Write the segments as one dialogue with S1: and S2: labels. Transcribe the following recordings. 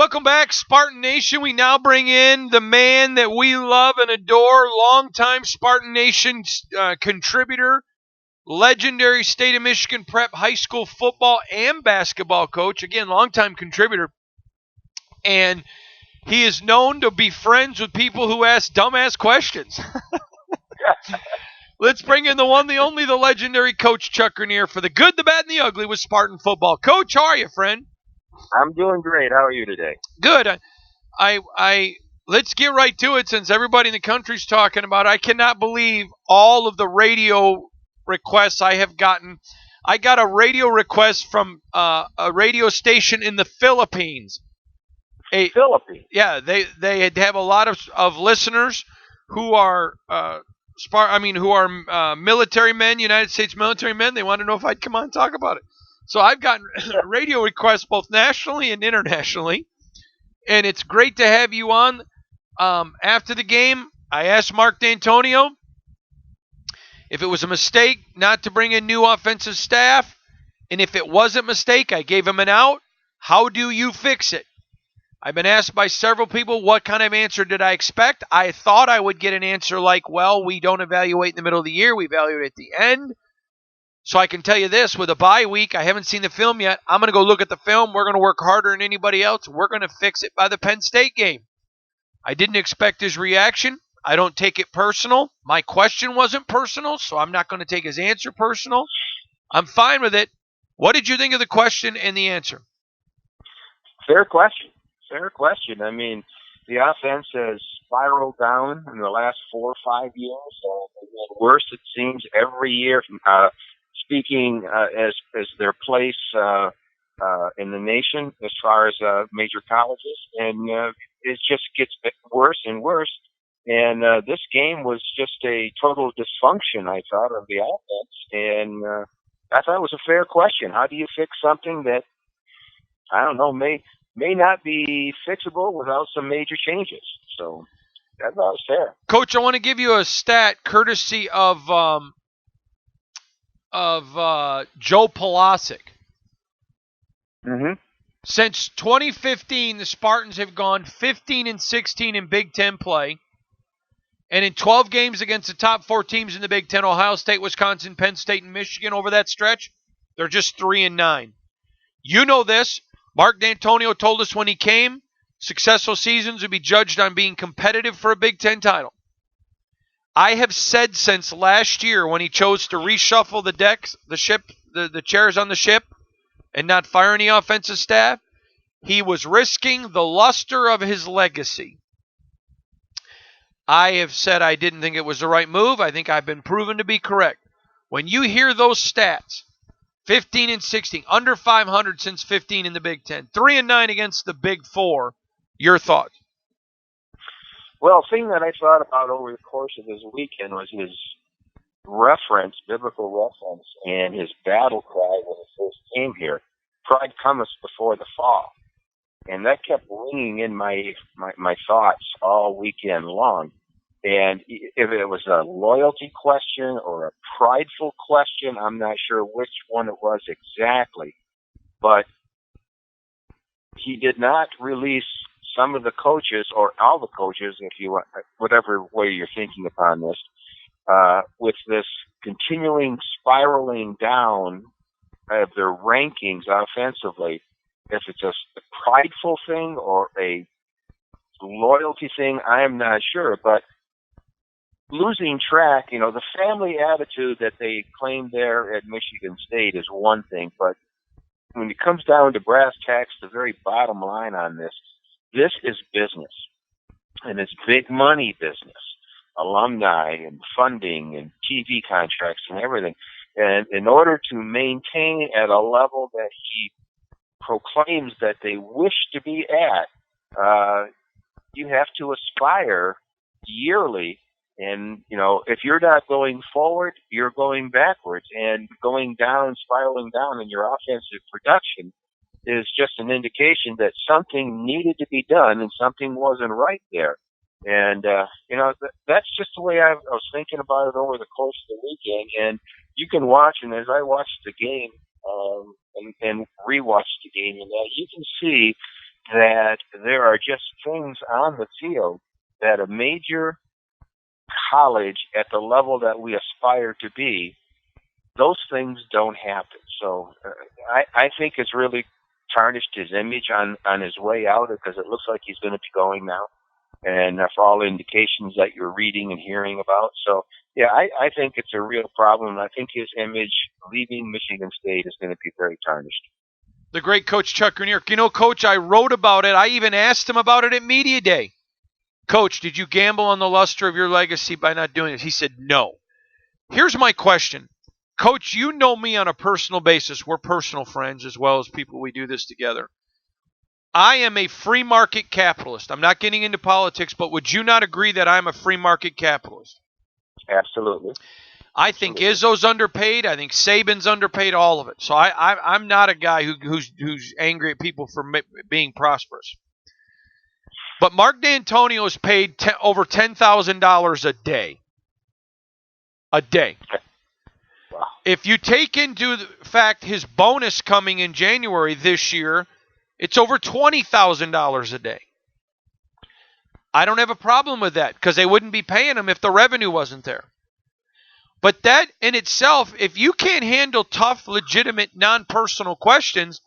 S1: Welcome back, Spartan Nation. We now bring in the man that we love and adore, longtime Spartan Nation contributor, legendary State of Michigan Prep high school football and basketball coach. Again, longtime contributor. And he is known to be friends with people who ask dumbass questions. Let's bring in the one, the only, the legendary Coach Chuck Grenier for the good, the bad, and the ugly with Spartan football. Coach, how are you, friend?
S2: I'm doing great. How are you today?
S1: Good. I let's get right to it since everybody in the country's talking about it. I cannot believe all of the radio requests I have gotten. I got a radio request from a radio station in the Philippines.
S2: Philippines?
S1: Yeah, they have a lot of listeners who are military men, United States military men. They want to know if I'd come on and talk about it. So I've gotten radio requests both nationally and internationally, and it's great to have you on. After the game, I asked Mark D'Antonio if it was a mistake not to bring in new offensive staff, and if it was a mistake, I gave him an out. How do you fix it? I've been asked by several people, what kind of answer did I expect? I thought I would get an answer like, well, we don't evaluate in the middle of the year, we evaluate at the end. So I can tell you this, with a bye week, I haven't seen the film yet. I'm going to go look at the film. We're going to work harder than anybody else. We're going to fix it by the Penn State game. I didn't expect his reaction. I don't take it personal. My question wasn't personal, so I'm not going to take his answer personal. I'm fine with it. What did you think of the question and the answer?
S2: Fair question. I mean, the offense has spiraled down in the last 4 or 5 years. Worse, it seems, every year. Speaking as their place in the nation as far as major colleges, and it just gets worse and worse. And this game was just a total dysfunction, I thought, of the offense. And I thought it was a fair question. How do you fix something that, I don't know, may not be fixable without some major changes? So that was fair.
S1: Coach, I want to give you a stat courtesy of Joe Polasic.
S2: Mm-hmm.
S1: Since 2015, the Spartans have gone 15-16 in Big Ten play. And in 12 games against the top 4 teams in the Big Ten, Ohio State, Wisconsin, Penn State, and Michigan over that stretch, they're just 3-9. You know this. Mark D'Antonio told us when he came, successful seasons would be judged on being competitive for a Big Ten title. I have said since last year when he chose to reshuffle the decks, the chairs on the ship, and not fire any offensive staff, he was risking the luster of his legacy. I have said I didn't think it was the right move. I think I've been proven to be correct. When you hear those stats, 15-16, under 500 since 15 in the Big Ten, 3-9 against the Big Four, your thoughts?
S2: Well, the thing that I thought about over the course of this weekend was his biblical reference, and his battle cry when he first came here, pride cometh before the fall. And that kept ringing in my thoughts all weekend long. And if it was a loyalty question or a prideful question, I'm not sure which one it was exactly. But he did not release some of the coaches, or all the coaches, if you want, whatever way you're thinking upon this, with this continuing spiraling down of their rankings offensively. If it's a prideful thing or a loyalty thing, I am not sure. But losing track, the family attitude that they claim there at Michigan State is one thing. But when it comes down to brass tacks, the very bottom line on this is business. And it's big money business. Alumni and funding and TV contracts and everything. And in order to maintain at a level that he proclaims that they wish to be at, you have to aspire yearly. And, if you're not going forward, you're going backwards. And going down, spiraling down in your offensive production is just an indication that something needed to be done and something wasn't right there. And, that's just the way I was thinking about it over the course of the weekend. And you can watch, and as I watched the game, and rewatched the game, and you can see that there are just things on the field that a major college at the level that we aspire to be, those things don't happen. So I think it's really tarnished his image on his way out, because it looks like he's going to be going now, and for all indications that you're reading and hearing about. So, yeah, I think it's a real problem. I think his image leaving Michigan State is going to be very tarnished.
S1: The great Coach Chuck Grenier. You know, Coach, I wrote about it. I even asked him about it at Media Day. Coach, did you gamble on the luster of your legacy by not doing this? He said no. Here's my question. Coach, you know me on a personal basis. We're personal friends as well as people we do this together. I am a free market capitalist. I'm not getting into politics, but would you not agree that I'm a free market capitalist?
S2: Absolutely.
S1: I think Izzo's underpaid. I think Saban's underpaid, all of it. So I'm not a guy who's angry at people for being prosperous. But Mark D'Antonio is paid over $10,000 a day. A day.
S2: Wow.
S1: If you take into the fact his bonus coming in January this year, it's over $20,000 a day. I don't have a problem with that because they wouldn't be paying him if the revenue wasn't there. But that in itself, if you can't handle tough, legitimate, non-personal questions,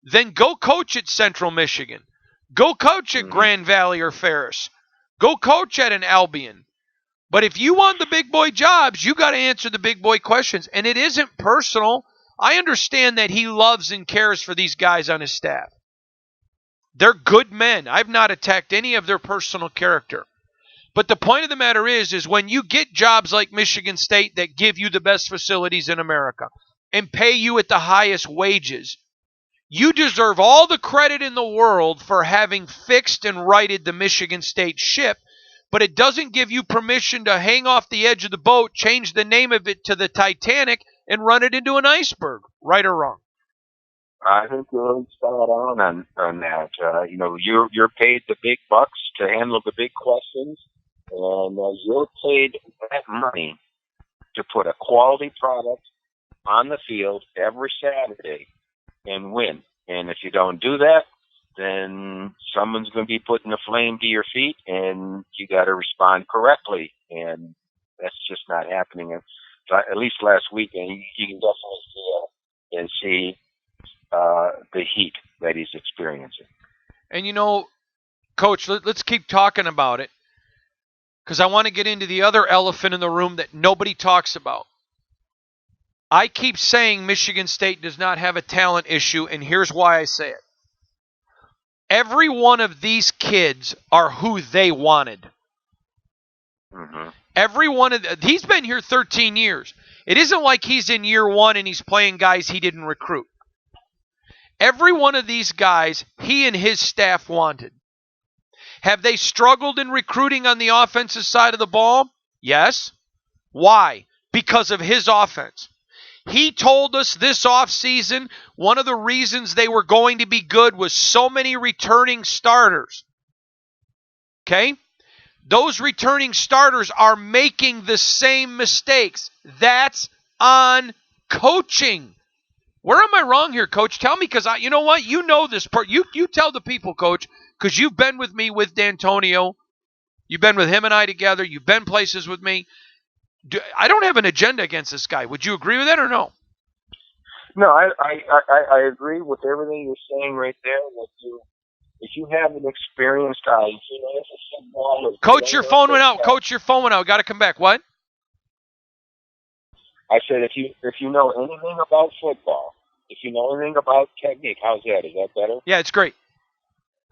S1: then go coach at Central Michigan. Go coach at Grand Valley or Ferris. Go coach at an Albion. But if you want the big boy jobs, you got to answer the big boy questions. And it isn't personal. I understand that he loves and cares for these guys on his staff. They're good men. I've not attacked any of their personal character. But the point of the matter is when you get jobs like Michigan State that give you the best facilities in America and pay you at the highest wages, you deserve all the credit in the world for having fixed and righted the Michigan State ship, but it doesn't give you permission to hang off the edge of the boat, change the name of it to the Titanic, and run it into an iceberg. Right or wrong?
S2: I think you're really spot on that. You're paid the big bucks to handle the big questions, and you're paid that money to put a quality product on the field every Saturday and win. And if you don't do that, then someone's going to be putting a flame to your feet, and you got to respond correctly. And that's just not happening. And at least last weekend, you can definitely feel and see the heat that he's experiencing.
S1: And, Coach, let's keep talking about it, because I want to get into the other elephant in the room that nobody talks about. I keep saying Michigan State does not have a talent issue, and here's why I say it. Every one of these kids are who they wanted.
S2: Mm-hmm.
S1: Every one of he's been here 13 years. It isn't like he's in year one and he's playing guys he didn't recruit. Every one of these guys, he and his staff wanted. Have they struggled in recruiting on the offensive side of the ball? Yes. Why? Because of his offense. He told us this offseason one of the reasons they were going to be good was so many returning starters. Okay? Those returning starters are making the same mistakes. That's on coaching. Where am I wrong here, Coach? Tell me, because you know what? You know this part. You tell the people, Coach, because you've been with me with D'Antonio. You've been with him and I together. You've been places with me. I don't have an agenda against this guy. Would you agree with that or no?
S2: No, I agree with everything you're saying right there. If you have an experienced eye, if you know football.
S1: Coach, your phone went out. Coach, your phone went out. Got to come back. What?
S2: I said if you know anything about football, if you know anything about technique, how's that? Is that better?
S1: Yeah, it's great.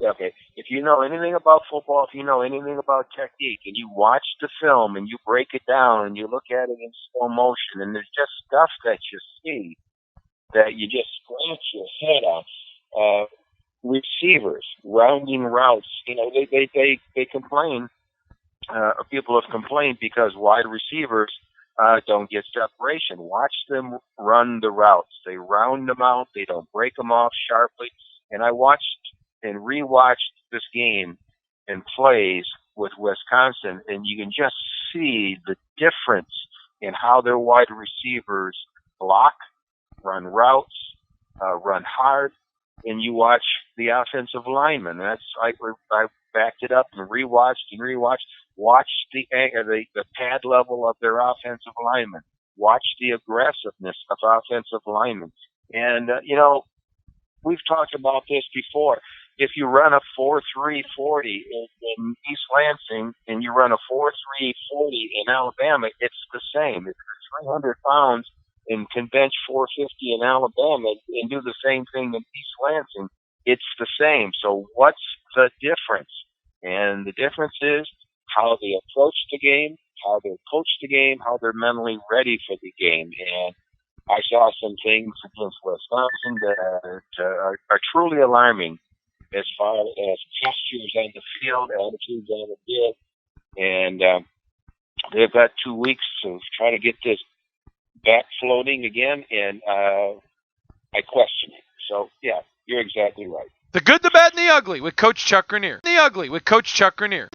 S2: Okay. If you know anything about football, if you know anything about technique, and you watch the film and you break it down and you look at it in slow motion, and there's just stuff that you see that you just scratch your head on. Receivers, rounding routes, they complain. People have complained because wide receivers don't get separation. Watch them run the routes. They round them out. They don't break them off sharply. And I watched and rewatched this game and plays with Wisconsin, and you can just see the difference in how their wide receivers block, run routes, run hard, and you watch the offensive linemen. That's I backed it up and rewatched and rewatched. Watch the pad level of their offensive linemen. Watch the aggressiveness of offensive linemen. And we've talked about this before. If you run a 4.3 40 in East Lansing and you run a 4.3 40 in Alabama, it's the same. If you're 300 pounds and can bench 450 in Alabama and do the same thing in East Lansing, it's the same. So what's the difference? And the difference is how they approach the game, how they coach the game, how they're mentally ready for the game. And I saw some things against Wisconsin that are truly alarming as far as postures on the field, attitudes on the field. And they've got 2 weeks to try to get this back floating again, and I question it. So, yeah, you're exactly right.
S1: The Good, the Bad, and the Ugly with Coach Chuck Grenier. The Ugly with Coach Chuck Grenier.